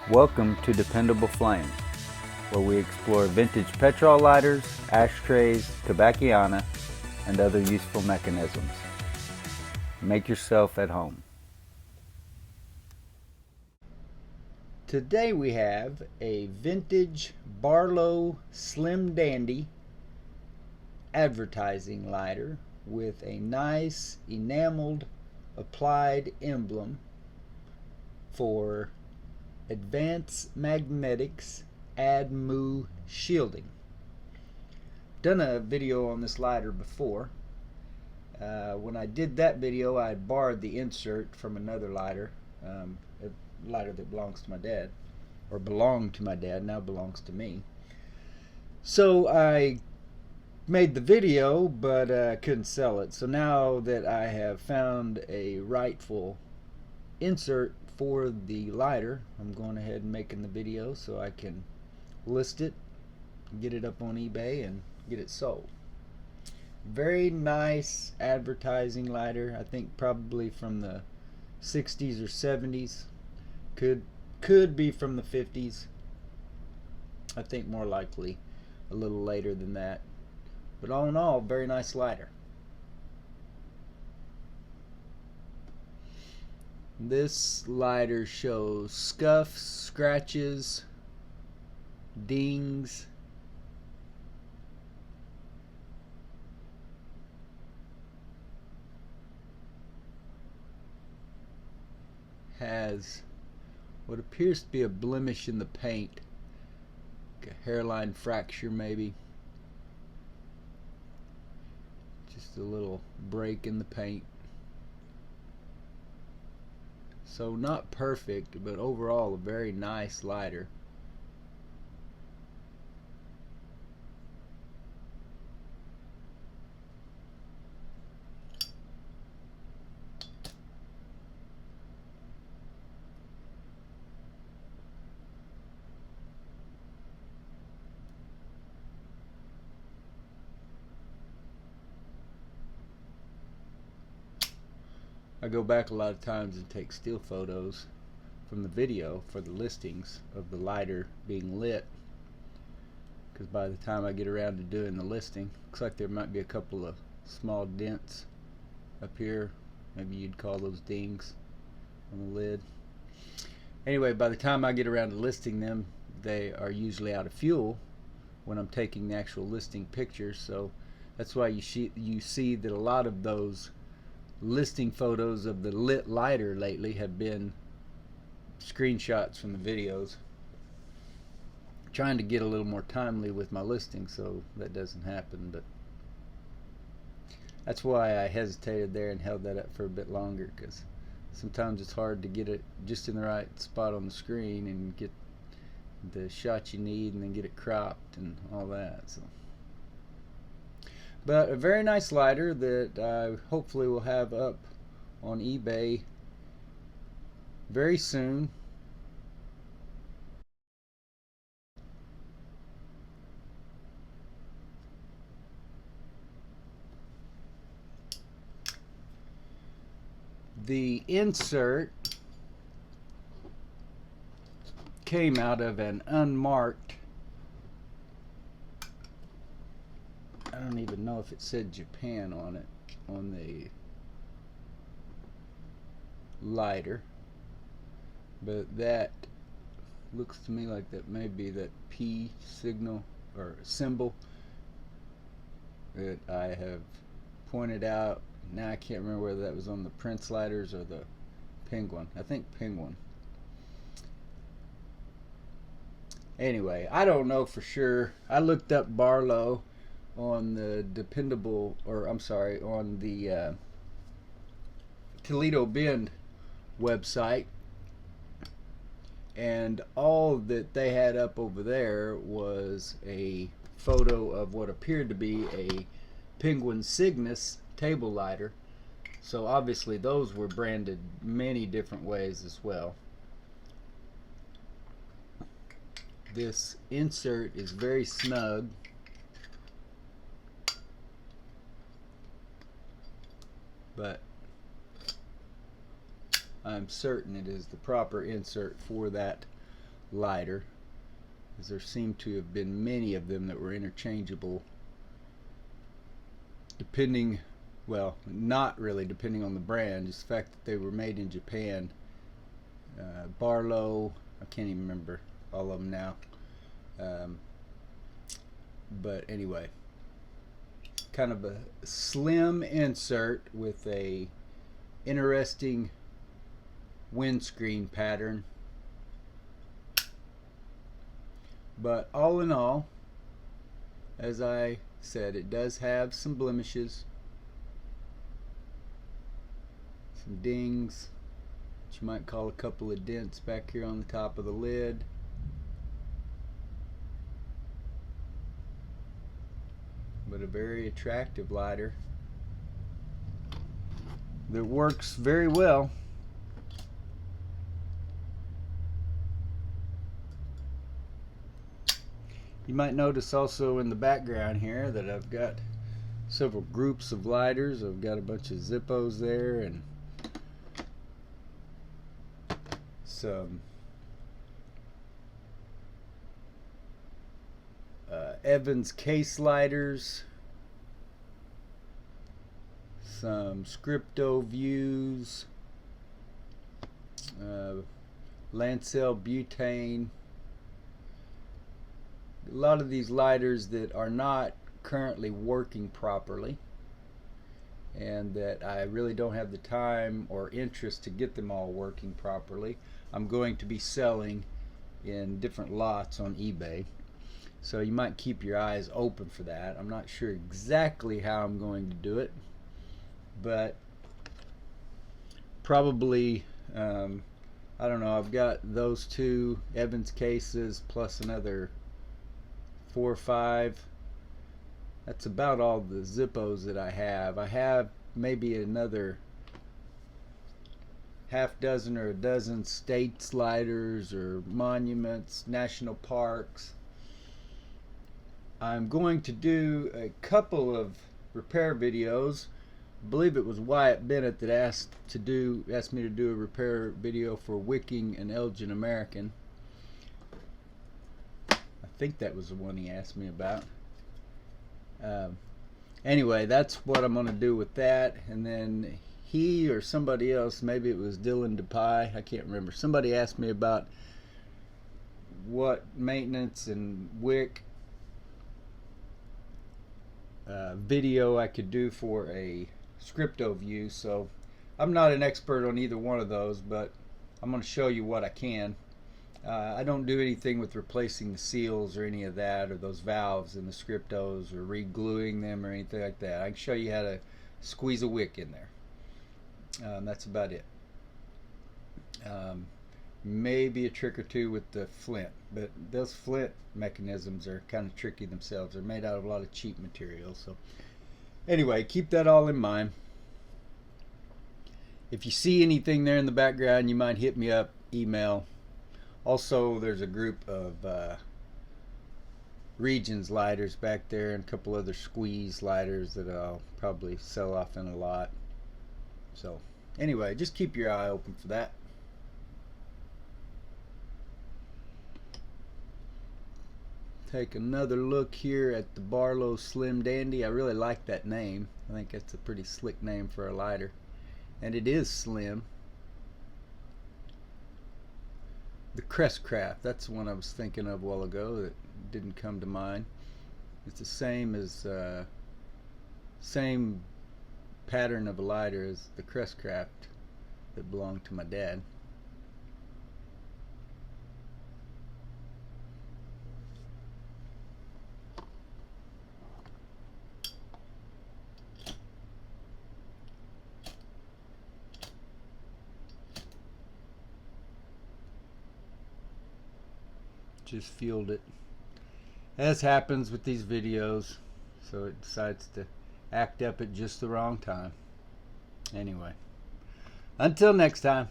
Welcome to Dependable Flame, where we explore vintage petrol lighters, ashtrays, tobacciana, and other useful mechanisms. Make yourself at home. Today we have a vintage Barlow Slim Dandy advertising lighter with a nice enameled applied emblem for Ad-Vance Magnetics Ad-Mu shielding. Done a video on this lighter before. When I did that video, I had borrowed the insert from another lighter, a lighter that belongs to my dad, or belonged to my dad, now belongs to me. So I made the video, but couldn't sell it. So now that I have found a rightful insert for the lighter, I'm going ahead and making the video so I can list it, get it up on eBay, and get it sold. Very nice advertising lighter. I think probably from the 60s or 70s. Could be from the 50s. I think more likely a little later than that. But all in all, very nice lighter. This lighter shows scuffs, scratches, dings, has what appears to be a blemish in the paint, like a hairline fracture maybe, just a little break in the paint. So not perfect, but overall a very nice lighter. I go back a lot of times and take still photos from the video for the listings of the lighter being lit, because by the time I get around to doing the listing, looks like there might be a couple of small dents up here. Maybe you'd call those dings on the lid. Anyway, by the time I get around to listing them, they are usually out of fuel when I'm taking the actual listing pictures. So that's why you see that a lot of those listing photos of the lit lighter lately have been screenshots from the videos. Trying to get a little more timely with my listing so that doesn't happen, but that's why I hesitated there and held that up for a bit longer, because sometimes it's hard to get it just in the right spot on the screen and get the shot you need and then get it cropped and all that. So, but a very nice lighter that I hopefully will have up on eBay very soon. The insert came out of an Unmarked. I don't even know if it said Japan on it, on the lighter, but that looks to me like that may be that P signal or symbol that I have pointed out. Now I can't remember whether that was on the Prince lighters or the Penguin. I think Penguin. Anyway, I don't know for sure. I looked up Barlow on the dependable, or I'm sorry, on the Toledo Bend website, and all that they had up over there was a photo of what appeared to be a Penguin Cygnus table lighter. So obviously those were branded many different ways as well. This insert is very snug. But I'm certain it is the proper insert for that lighter, as there seem to have been many of them that were interchangeable, depending, well, not really depending on the brand, just the fact that they were made in Japan. Barlow, I can't even remember all of them now. But anyway, kind of a slim insert with a interesting windscreen pattern. But all in all, as I said, it does have some blemishes, some dings, what you might call a couple of dents back here on the top of the lid. But a very attractive lighter that works very well. You might notice also in the background here that I've got several groups of lighters. I've got a bunch of Zippos there and some Evans case lighters, some Scripto Views, Lancel butane. A lot of these lighters that are not currently working properly and that I really don't have the time or interest to get them all working properly. I'm going to be selling in different lots on eBay, so you might keep your eyes open for that. I'm not sure exactly how I'm going to do it, but probably I don't know, I've got those two Evans cases plus another 4 or 5. That's about all the Zippos that I have. I have maybe another half dozen or a dozen state sliders or monuments, national parks. I'm going to do a couple of repair videos. I believe it was Wyatt Bennett that asked me to do a repair video for Wicking and Elgin American. I think that was the one he asked me about. Anyway, that's what I'm going to do with that. And then he or somebody else, maybe it was Dylan DePie, I can't remember, somebody asked me about what maintenance and wick video I could do for a Scripto View. So I'm not an expert on either one of those, but I'm going to show you what I can. I don't do anything with replacing the seals or any of that, or those valves in the Scriptos, or re-gluing them or anything like that. I can show you how to squeeze a wick in there. That's about it. Maybe a trick or two with the flint, but those flint mechanisms are kind of tricky themselves. They're made out of a lot of cheap materials. So anyway, keep that all in mind. If you see anything there in the background, you might hit me up, email. Also, there's a group of Regions lighters back there and a couple other squeeze lighters that I'll probably sell off in a lot. So anyway, just keep your eye open for that. Take another look here at the Barlow Slim Dandy. I really like that name. I think that's a pretty slick name for a lighter. And it is slim. The Crestcraft, that's the one I was thinking of a while ago that didn't come to mind. It's the same as same pattern of a lighter as the Crestcraft that belonged to my dad. Just fueled it, as happens with these videos, so it decides to act up at just the wrong time. Anyway, until next time.